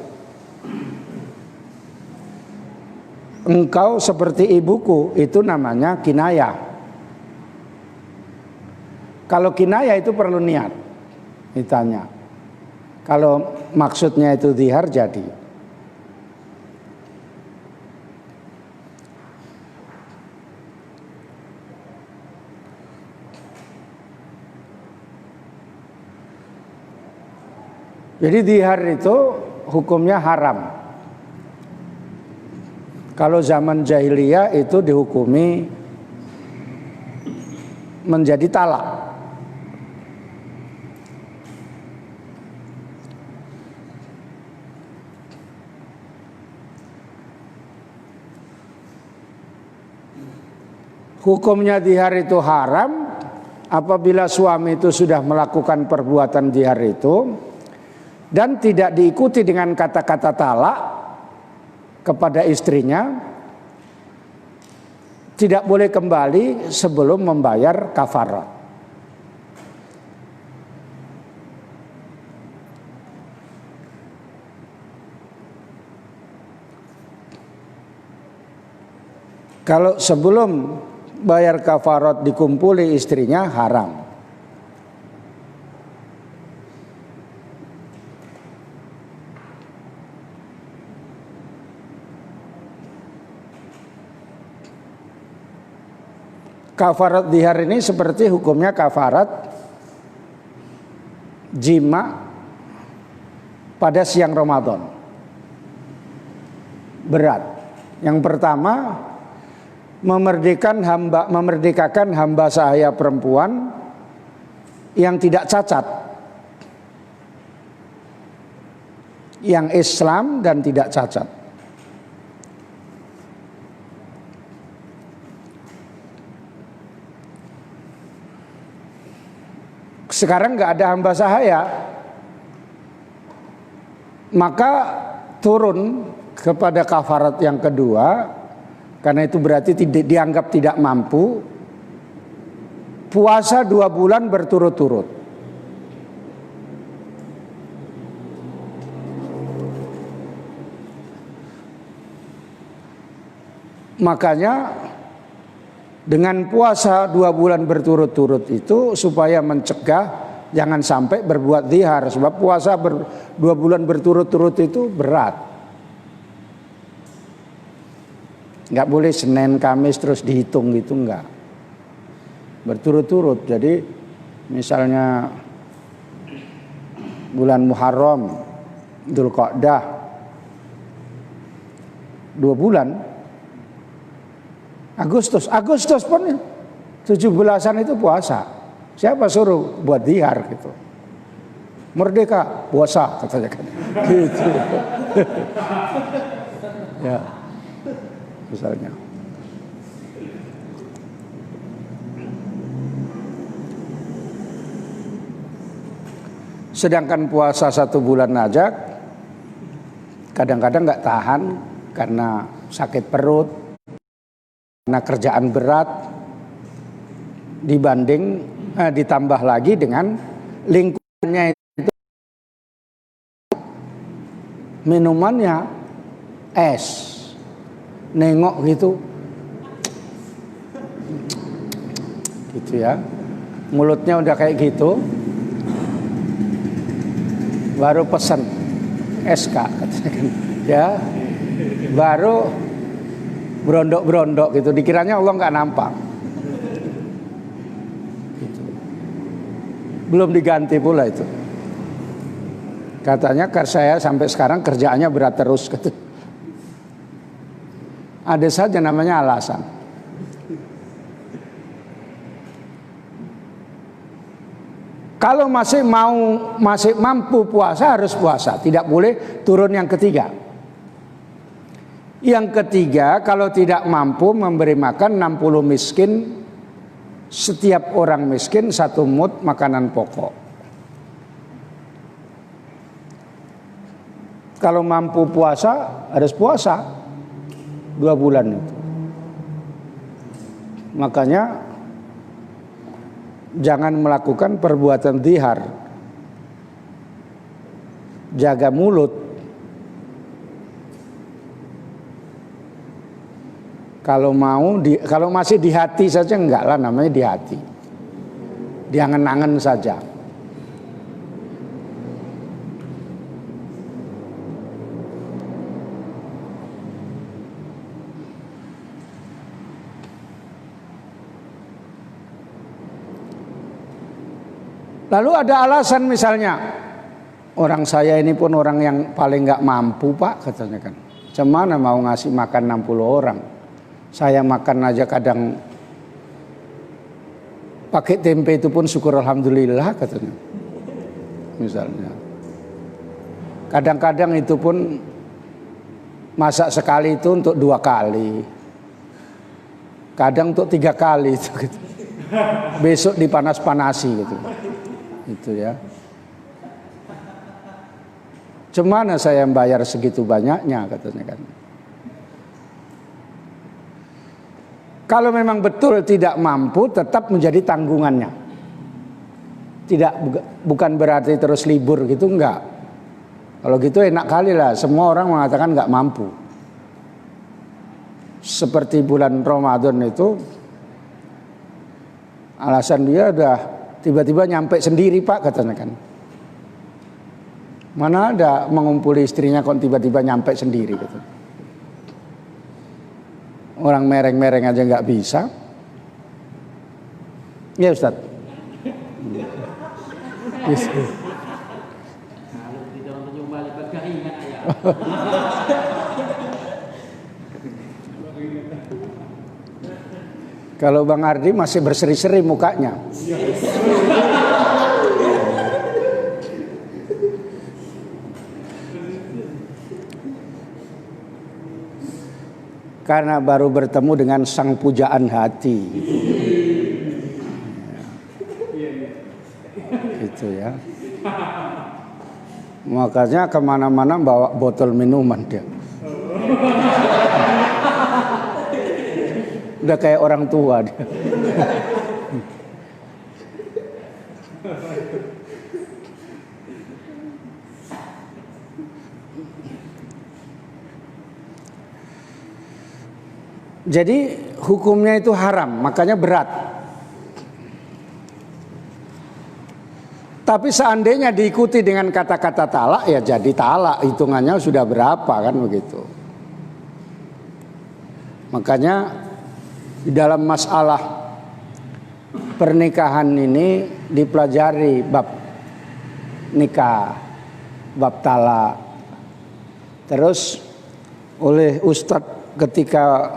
Engkau seperti ibuku, itu namanya kinayah. Kalau kinayah itu perlu niat, ditanya. Kalau maksudnya itu zihar jadi. Jadi zihar itu hukumnya haram. Kalau zaman jahiliyah itu dihukumi menjadi talak. Hukumnya zihar itu haram apabila suami itu sudah melakukan perbuatan zihar itu dan tidak diikuti dengan kata-kata talak kepada istrinya, tidak boleh kembali sebelum membayar kafarat. Kalau sebelum bayar kafarat dikumpuli istrinya, haram. Kafarat zihar ini seperti hukumnya kafarat jima pada siang Ramadan. Berat. Yang pertama, memerdekakan hamba sahaya perempuan yang tidak cacat, yang Islam dan tidak cacat. Sekarang nggak ada hamba sahaya, maka turun kepada kafarat yang kedua, karena itu berarti dianggap tidak mampu, puasa 2 bulan berturut-turut. Makanya dengan puasa 2 bulan berturut-turut itu supaya mencegah jangan sampai berbuat zihar. Sebab puasa 2 bulan berturut-turut itu berat. Nggak boleh Senin, Kamis terus dihitung gitu, enggak. Berturut-turut. Jadi misalnya bulan Muharram, Dzulqa'dah 2 bulan, Agustus pun 17-an itu puasa. Siapa suruh buat dihar gitu? Merdeka puasa katanya kan. Gitu. Ya. Misalnya. Sedangkan puasa 1 bulan aja kadang-kadang nggak tahan karena sakit perut, karena kerjaan berat, ditambah lagi dengan lingkungannya itu minumannya es, nengok gitu ya, mulutnya udah kayak gitu. Baru pesan SK katanya kan, ya baru berondok-berondok gitu, dikiranya Allah nggak nampak gitu. Belum diganti pula itu, katanya saya sampai sekarang kerjaannya berat terus gitu. Ada saja namanya alasan. Kalau masih mampu puasa, harus puasa. Tidak boleh turun yang ketiga. Yang ketiga, kalau tidak mampu memberi makan 60 miskin, setiap orang miskin 1 mud makanan pokok. Kalau mampu puasa, harus puasa 2 bulan itu. Makanya jangan melakukan perbuatan dihar. Jaga mulut. Kalau kalau masih di hati saja enggak lah, namanya di hati. Di angen-angen saja. Lalu ada alasan misalnya, orang saya ini pun orang yang paling nggak mampu Pak katanya kan. Cemana mau ngasih makan 60 orang. Saya makan aja kadang pakai tempe itu pun syukur alhamdulillah katanya. Misalnya. Kadang-kadang itu pun masak sekali itu untuk 2 kali. Kadang untuk 3 kali itu gitu. Besok dipanas-panasi gitu. Itu ya. Cemana saya bayar segitu banyaknya katanya kan. Kalau memang betul tidak mampu, tetap menjadi tanggungannya. Bukan berarti terus libur gitu, enggak. Kalau gitu enak kali lah, semua orang mengatakan enggak mampu. Seperti bulan Ramadan itu, alasan dia udah tiba-tiba nyampe sendiri Pak katanya kan. Mana ada mengumpuli istrinya kok tiba-tiba nyampe sendiri gitu. Orang mereng-mereng aja nggak bisa. Ya Ustaz. Yes. Kalau Bang Ardi masih berseri-seri mukanya. Karena baru bertemu dengan sang pujaan hati. Gitu ya. Makanya kemana-mana bawa botol minuman dia. Udah kayak orang tua dia. Jadi hukumnya itu haram, makanya berat. Tapi seandainya diikuti dengan kata-kata talak, ya jadi talak, hitungannya sudah berapa kan begitu. Makanya di dalam masalah pernikahan ini dipelajari bab nikah, bab talak. Terus oleh Ustadz ketika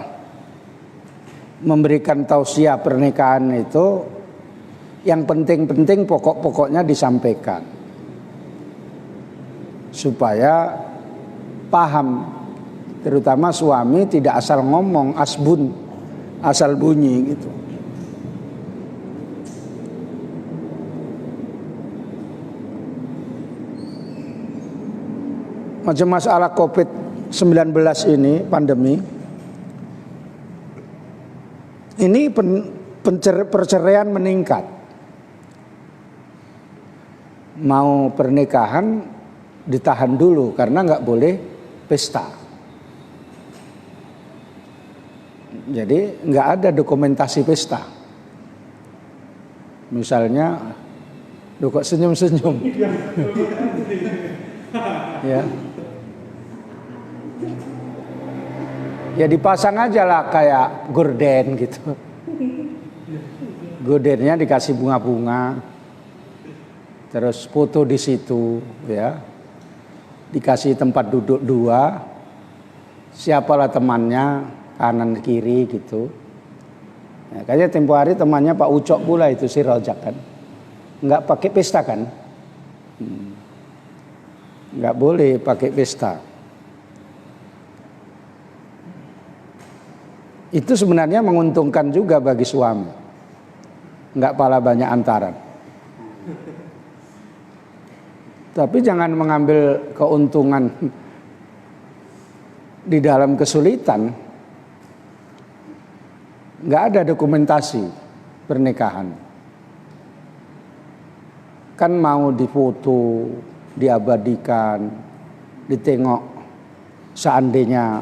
memberikan tausiah pernikahan itu yang penting-penting pokok-pokoknya disampaikan supaya paham, terutama suami tidak asal ngomong asbun, asal bunyi gitu. Macam masalah COVID-19 ini, pandemi ini perceraian meningkat. Mau pernikahan ditahan dulu karena nggak boleh pesta. Jadi nggak ada dokumentasi pesta. Misalnya, lu kok senyum-senyum? Ya. Ya dipasang aja lah kayak gorden gitu. Gordennya dikasih bunga-bunga, terus foto di situ, ya. Dikasih tempat duduk dua, siapalah temannya, kanan kiri gitu. Ya, kayaknya tempo hari temannya Pak Ucok pula itu si Rojak kan, nggak pakai pesta kan, nggak boleh pakai pesta. Itu sebenarnya menguntungkan juga bagi suami, nggak pala banyak antaran. Tapi jangan mengambil keuntungan di dalam kesulitan. Nggak ada dokumentasi pernikahan. Kan mau difoto, diabadikan, ditengok seandainya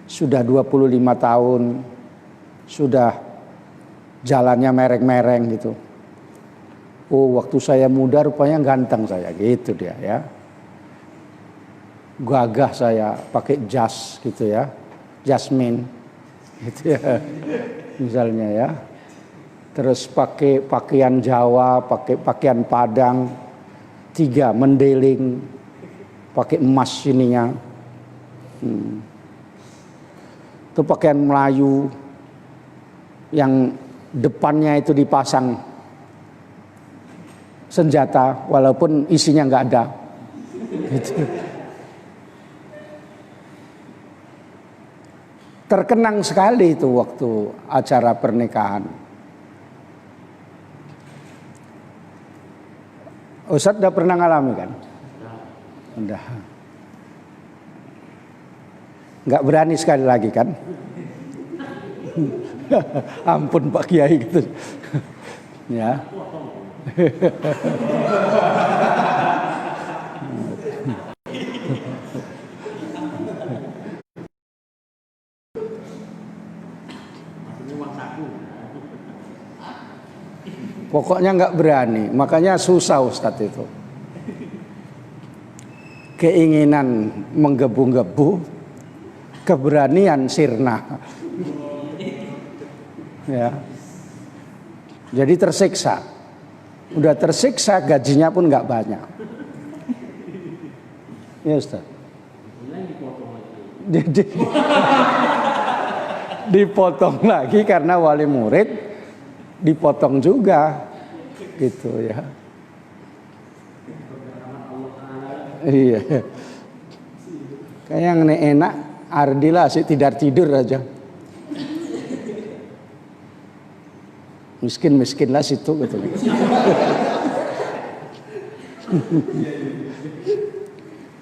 sudah 25 tahun, sudah jalannya mereng-mereng gitu. Oh, waktu saya muda rupanya ganteng saya, gitu dia ya. Gagah saya, pakai jas gitu ya, jasmine gitu ya. Misalnya ya. Terus pakai pakaian Jawa, pakai pakaian Padang, 3 mendeling, pakai emas ininya. Itu pakaian Melayu yang depannya itu dipasang senjata walaupun isinya nggak ada. Gitu. Terkenang sekali itu waktu acara pernikahan. Ustadz udah pernah ngalami kan? Udah. Nggak berani sekali lagi kan? Ampun Pak Kiai gitu. Ya. Pokoknya nggak berani, makanya susah Ustadz itu. Keinginan menggebu-gebu, keberanian sirna. Ya. Jadi tersiksa. Udah tersiksa, gajinya pun nggak banyak. Ya Ustaz. Dipotong lagi karena wali murid dipotong juga, gitu ya. Iya. Kayak yang enak, Ardila sih tidur aja. Miskin lah situ gitu.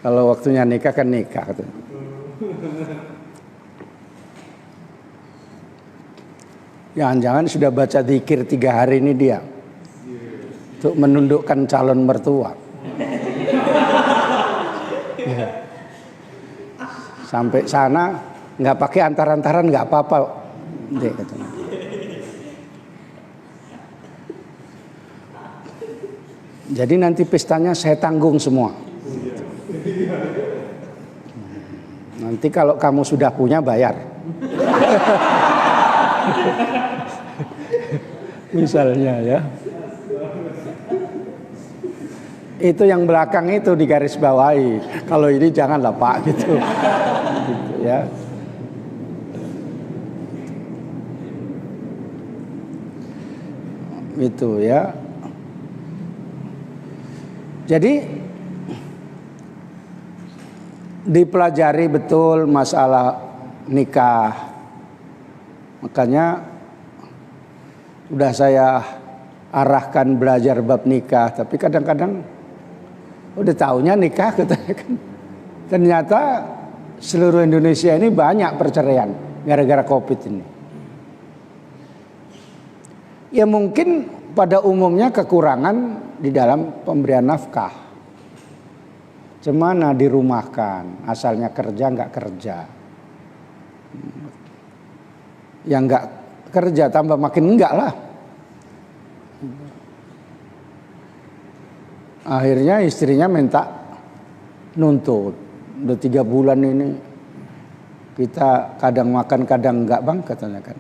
Kalau waktunya nikah kan nikah gitu. Jangan-jangan sudah baca zikir 3 hari ini dia untuk menundukkan calon mertua. Sampai sana nggak pakai antar-antaran nggak apa-apa, gitu. Jadi nanti pestanya saya tanggung semua. Nanti kalau kamu sudah punya bayar. Misalnya ya. Itu yang belakang itu digaris bawahi. Kalau ini janganlah Pak gitu. Gitu ya. Itu ya. Jadi dipelajari betul masalah nikah. Makanya udah saya arahkan belajar bab nikah, tapi kadang-kadang udah taunya nikah katanya kan. Ternyata seluruh Indonesia ini banyak perceraian gara-gara Covid ini. Ya mungkin pada umumnya kekurangan di dalam pemberian nafkah. Cemana dirumahkan, asalnya kerja nggak kerja. Yang nggak kerja tambah makin enggak lah. Akhirnya istrinya minta nuntut. Udah 3 bulan ini kita kadang makan kadang enggak bang katanya kan.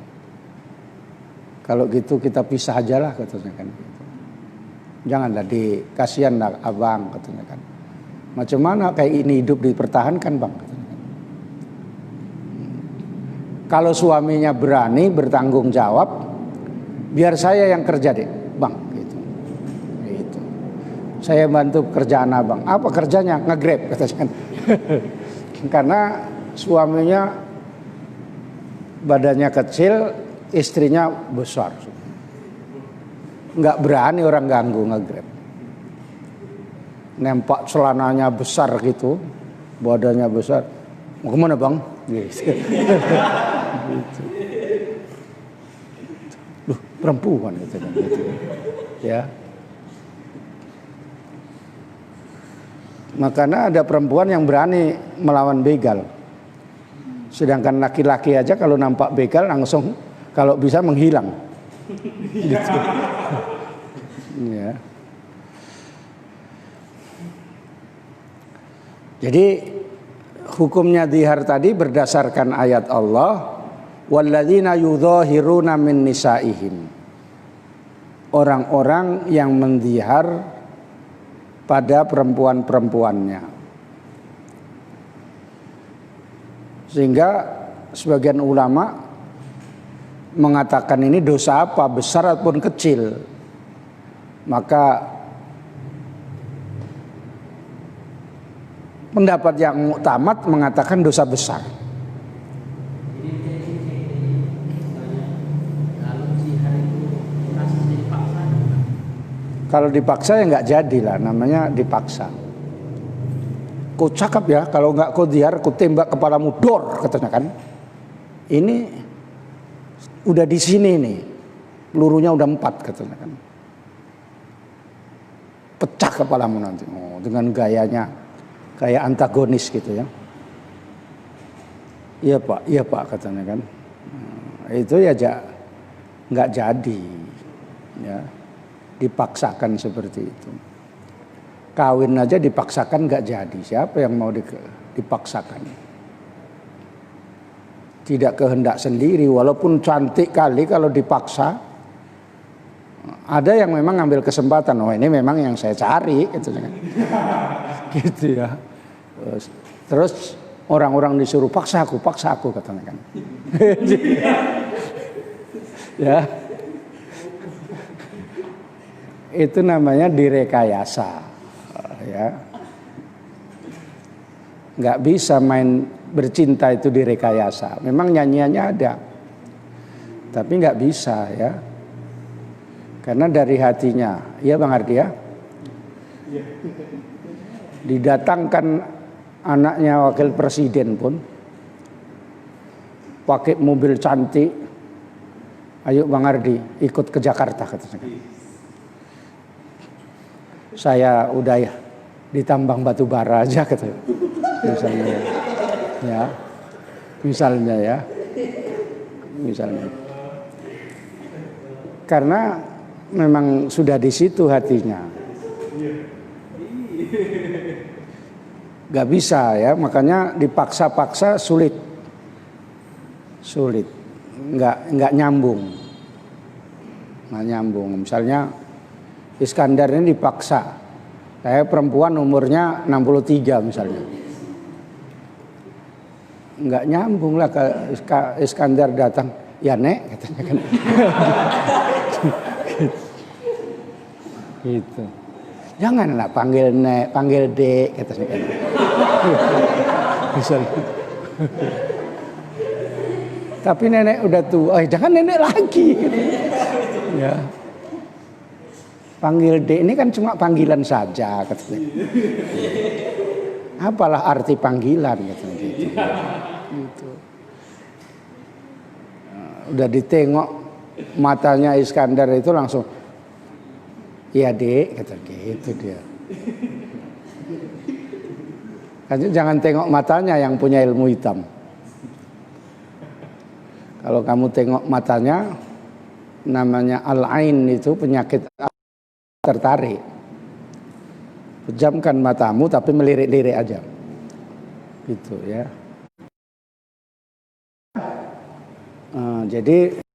Kalau gitu kita pisah aja lah katanya kan. Janganlah kasihan lah abang katanya kan. Macam mana kayak ini hidup dipertahankan bang katanya kan. Kalau suaminya berani bertanggung jawab, biar saya yang kerja deh bang gitu. Gitu. Saya bantu kerjaan abang. Apa kerjanya? Nge-grab katanya kan. Karena suaminya badannya kecil, istrinya besar. Nggak berani orang ganggu nge-grab. Nempak celananya besar gitu, badannya besar. Mau kemana bang? Gitu. Gitu. Loh, perempuan gitu kan. Gitu. Ya. Makanya ada perempuan yang berani melawan begal. Sedangkan laki-laki aja kalau nampak begal langsung kalau bisa menghilang. Gitu. Ya. Jadi hukumnya dzihar tadi berdasarkan ayat Allah, walladzina yudhahiruna min nisaihim. Orang-orang yang mendhihar pada perempuan-perempuannya. Sehingga sebagian ulama mengatakan ini dosa apa, besar ataupun kecil. Maka pendapat yang muktamad mengatakan dosa besar. Kalau dipaksa ya nggak jadi lah, namanya dipaksa. Kau cakap ya, kalau nggak kau dzihar, kau tembak kepalamu dor katanya kan. Ini udah di sini nih, pelurunya udah 4 katanya kan. Pecah kepalamu nanti, dengan gayanya kayak antagonis gitu ya. Iya pak katanya kan. Itu ya nggak jadi, ya. Dipaksakan seperti itu. Kawin aja dipaksakan nggak jadi. Siapa yang mau dipaksakan? Tidak kehendak sendiri. Walaupun cantik kali kalau dipaksa. Ada yang memang ngambil kesempatan. Oh ini memang yang saya cari, gitu kan. Gitu ya. Terus orang-orang disuruh paksa aku katanya kan. Ya. Itu namanya direkayasa, ya. Nggak bisa main bercinta itu direkayasa. Memang nyanyiannya ada, tapi nggak bisa ya, karena dari hatinya. Iya Bang Ardi ya. Didatangkan anaknya wakil presiden pun pakai mobil cantik. Ayo Bang Ardi ikut ke Jakarta katanya. Saya udah ya ditambang batu bara aja gitu. Misalnya ya. Karena memang sudah di situ hatinya. Gak bisa ya, makanya dipaksa-paksa sulit. Nggak nyambung. Misalnya Iskandar ini dipaksa. Saya perempuan umurnya 63 misalnya. Enggak nyambung lah ke Iskandar datang. Ya nek katanya kan. Gitu. Janganlah panggil nek, panggil dek kata saya. Tapi nenek udah tua, jangan nenek lagi. Gitu. Ya. Panggil dek ini kan cuma panggilan saja kata saya. Apalah arti panggilan gitu. Gitu. Udah ditengok matanya Iskandar itu langsung, iya dek kata gitu dia. Jangan tengok matanya yang punya ilmu hitam. Kalau kamu tengok matanya, namanya al-ain itu penyakit tertarik. Pejamkan matamu tapi melirik-lirik aja. Gitu ya. Jadi